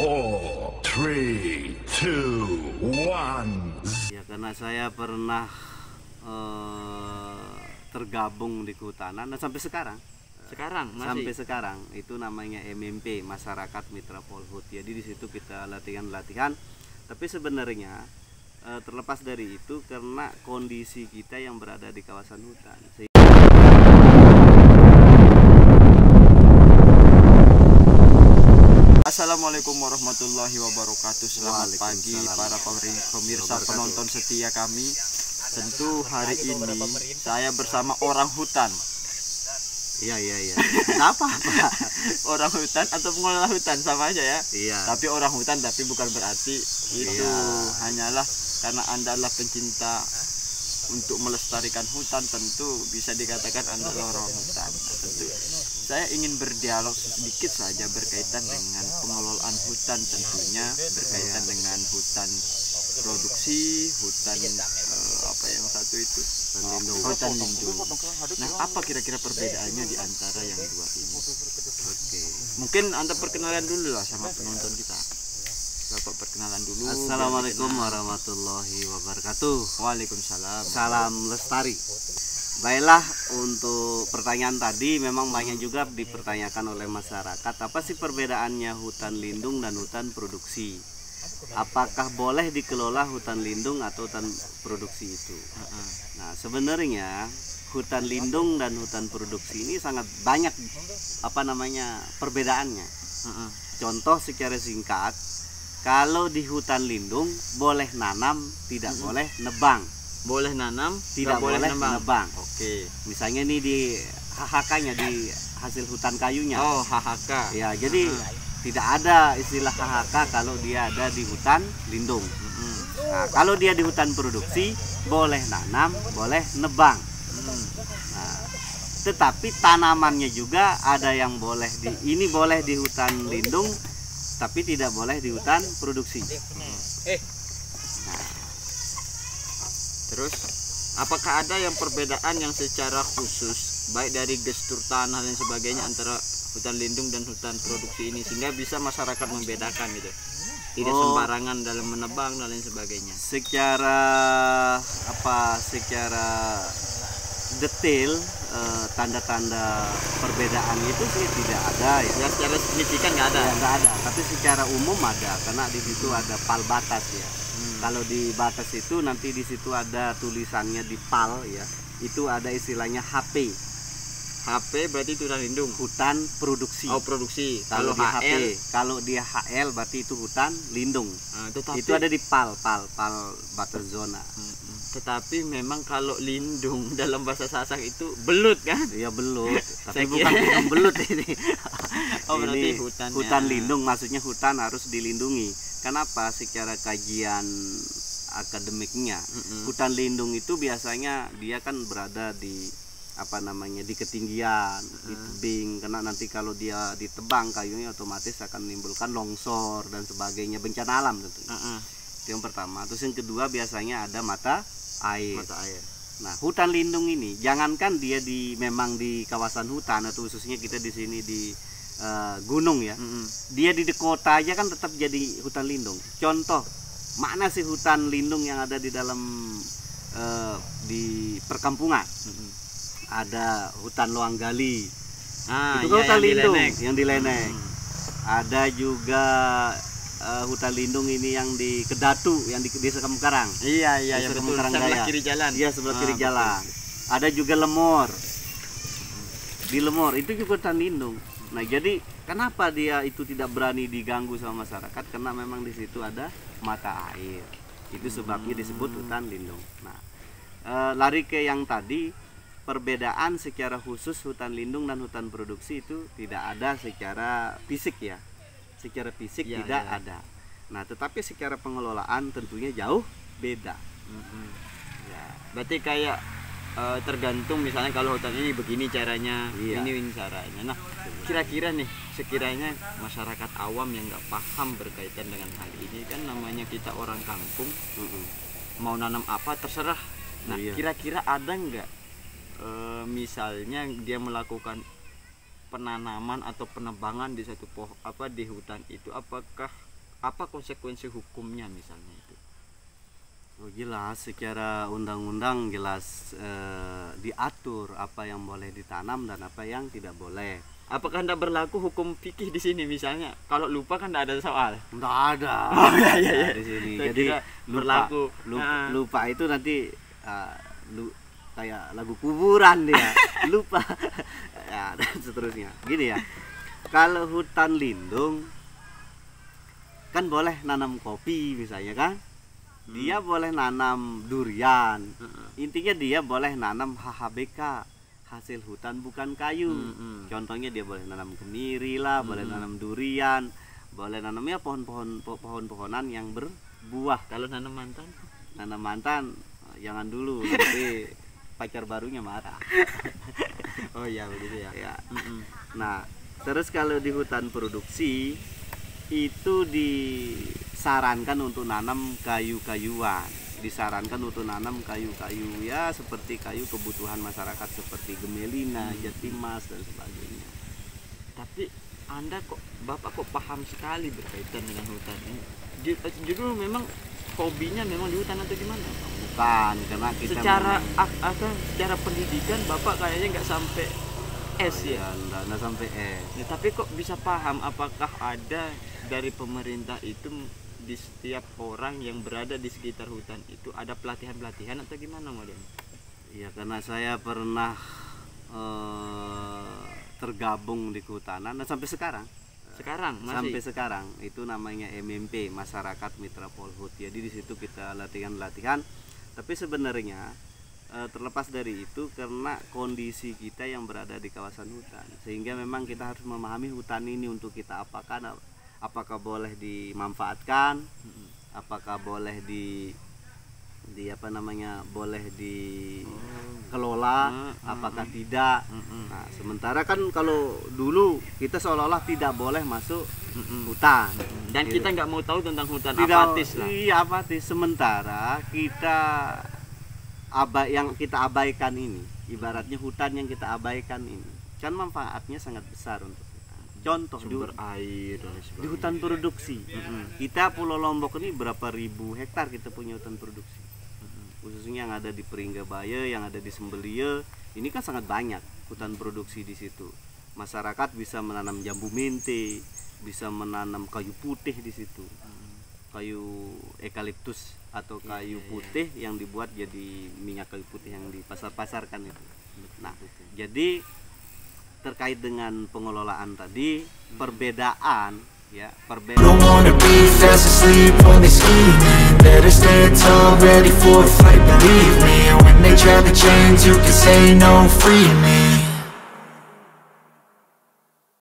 4, 3, 2, 1. Ya, karena saya pernah tergabung di kehutanan dan sampai sekarang Masih? sampai sekarang itu namanya MMP, Masyarakat Mitra Polhut. Jadi di situ kita latihan, tapi sebenarnya terlepas dari itu karena kondisi kita yang berada di kawasan hutan. Assalamualaikum warahmatullahi wabarakatuh. Selamat pagi para pemirsa penonton setia kami. Tentu hari ini saya bersama orang hutan. Iya. Apa? Orang hutan atau pengelola hutan sama aja ya. Iya. Tapi orang hutan tapi bukan berarti itu hanyalah karena Anda adalah pencinta untuk melestarikan hutan, tentu bisa dikatakan Anda orang hutan. Nah, tentu saya ingin berdialog sedikit saja berkaitan dengan pengelolaan hutan, tentunya berkaitan dengan hutan produksi, hutan apa yang satu itu, hutan lindung. Nah, apa kira-kira perbedaannya di antara yang dua ini? Oke. Mungkin Anda perkenalan dulu lah sama penonton kita. Bapak perkenalan dulu. Assalamualaikum warahmatullahi wabarakatuh. Waalaikumsalam. Salam lestari. Baiklah, untuk pertanyaan tadi memang banyak juga dipertanyakan oleh masyarakat. Apa sih perbedaannya hutan lindung dan hutan produksi? Apakah boleh dikelola hutan lindung atau hutan produksi itu? Nah, sebenarnya hutan lindung dan hutan produksi ini sangat banyak perbedaannya. Contoh secara singkat, kalau di hutan lindung boleh nanam, tidak boleh nebang. Boleh nanam, Tidak boleh nebang. Oke. Misalnya nih di HHK-nya, di hasil hutan kayunya. Oh, HHK. Ya, jadi tidak ada istilah HHK kalau dia ada di hutan lindung. Nah, kalau dia di hutan produksi boleh nanam, boleh nebang. Nah, tetapi tanamannya juga ada yang boleh boleh di hutan lindung, tapi tidak boleh di hutan produksi. Terus, apakah ada yang perbedaan yang secara khusus, baik dari gestur tanah dan sebagainya antara hutan lindung dan hutan produksi ini, sehingga bisa masyarakat membedakan gitu, tidak sembarangan dalam menebang dan lain sebagainya? Secara detail, tanda-tanda perbedaan itu sih tidak ada ya. Ya, secara signifikan nggak ada. Ya, nggak ada, tapi secara umum ada karena di situ ada pal batas ya. Kalau di batas itu nanti di situ ada tulisannya di pal ya. Itu ada istilahnya HP. HP berarti itu hutan lindung. Hutan produksi. Oh, produksi. Kalau di HP, HL, kalau dia HL berarti itu hutan lindung. tetapi, Itu ada di pal batas zona. Tetapi memang kalau lindung dalam bahasa Sasak itu belut kan? Iya, belut. Tapi Saya bukan kira- lindung belut ini. Oh, berarti Ini hutannya. hutan lindung, maksudnya hutan harus dilindungi. Kenapa? Secara kajian akademiknya, hutan lindung itu biasanya dia kan berada di di ketinggian, di tebing, karena nanti kalau dia ditebang kayunya otomatis akan menimbulkan longsor dan sebagainya, bencana alam tentunya. Itu yang pertama. Terus yang kedua biasanya ada mata air. Nah, hutan lindung ini jangankan dia memang di kawasan hutan atau khususnya kita di sini di gunung ya. Dia di kota aja kan tetap jadi hutan lindung. Contoh, mana sih hutan lindung yang ada di dalam di perkampungan? Ada hutan Loanggali. Itu kan hutan lindung yang di Lenek. Ada juga hutan lindung ini yang di Kedatu, yang di Desa Kampung-Karang. Iya, Desa betul. Kampung-Karang Sebelah Daya. kiri jalan. Iya, sebelah kiri Betul. jalan. Ada juga Lemor. Di Lemor itu juga hutan lindung. Nah, jadi kenapa dia itu tidak berani diganggu sama masyarakat? Karena memang di situ ada mata air. Itu sebabnya disebut hutan lindung. Nah, lari ke yang tadi, perbedaan secara khusus hutan lindung dan hutan produksi itu tidak ada secara fisik ya. Secara fisik tidak ada. Nah, tetapi secara pengelolaan tentunya jauh beda. Ya. Berarti kayak tergantung, misalnya kalau hutan ini begini caranya, Iya. ini caranya. Nah, kira-kira nih, sekiranya masyarakat awam yang nggak paham berkaitan dengan hal ini, kan namanya kita orang kampung, mau nanam apa terserah. Nah, Iya. kira-kira ada nggak misalnya dia melakukan penanaman atau penebangan di satu di hutan itu, apakah apa konsekuensi hukumnya misalnya itu? Oh, jelas secara undang-undang jelas diatur apa yang boleh ditanam dan apa yang tidak boleh. Apakah tidak berlaku hukum fikih di sini misalnya? Kalau lupa kan tidak ada soal. Nggak ada. Oh, iya. Di sini. Saya Jadi kira berlaku. lupa itu nanti kayak lagu kuburan dia. Lupa. Ya, dan seterusnya. Gini ya. Kalau hutan lindung kan boleh nanam kopi misalnya kan? Dia boleh nanam durian. Intinya dia boleh nanam HHBK, hasil hutan bukan kayu. Contohnya dia boleh nanam kemiri lah, boleh nanam durian, boleh nanamnya pohon-pohonan yang berbuah. Kalau nanam mantan? Nanam mantan jangan dulu, nanti pacar barunya marah. Oh iya begitu ya. Ya. Nah, terus kalau di hutan produksi itu disarankan untuk nanam kayu-kayuan, disarankan untuk nanam kayu-kayu ya seperti kayu kebutuhan masyarakat seperti gemelina, jatimas dan sebagainya. Tapi Bapak kok paham sekali berkaitan dengan hutan ini? Judul memang hobinya memang di hutan atau gimana? Bukan, karena kita secara pendidikan Bapak kayaknya nggak sampai S ya? Nggak sampai S. Ya, tapi kok bisa paham? Apakah ada dari pemerintah itu di setiap orang yang berada di sekitar hutan itu ada pelatihan-pelatihan atau gimana modelnya? Ya karena saya pernah tergabung di kehutanan dan sampai sekarang masih? Sampai sekarang itu namanya MMP, Masyarakat Mitra Polhut. Jadi di situ kita latihan-latihan. Tapi sebenarnya terlepas dari itu karena kondisi kita yang berada di kawasan hutan, sehingga memang kita harus memahami hutan ini untuk kita apakan, apakah boleh dimanfaatkan, apakah boleh boleh dikelola, apakah tidak. Nah, sementara kan kalau dulu kita seolah-olah tidak boleh masuk hutan dan gitu. Kita nggak mau tahu tentang hutan, apatis lah. Iya, apatis. Sementara yang kita abaikan ini, ibaratnya hutan yang kita abaikan ini kan manfaatnya sangat besar untuk kita. Contoh Sumber air dan di hutan produksi. Kita Pulau Lombok ini berapa ribu hektar kita punya hutan produksi. Khususnya yang ada di Peringgabaya, yang ada di Sembelia, ini kan sangat banyak hutan produksi di situ. Masyarakat bisa menanam jambu mente, bisa menanam kayu putih di situ. Kayu eukaliptus atau kayu putih yang dibuat jadi minyak kayu putih yang dipasar-pasarkan itu. Nah, jadi terkait dengan pengelolaan tadi, perbedaan. Don't wanna be fast asleep when they scheming. Better stand tall, ready for a fight, believe me. When they try to change, you can say no, free me.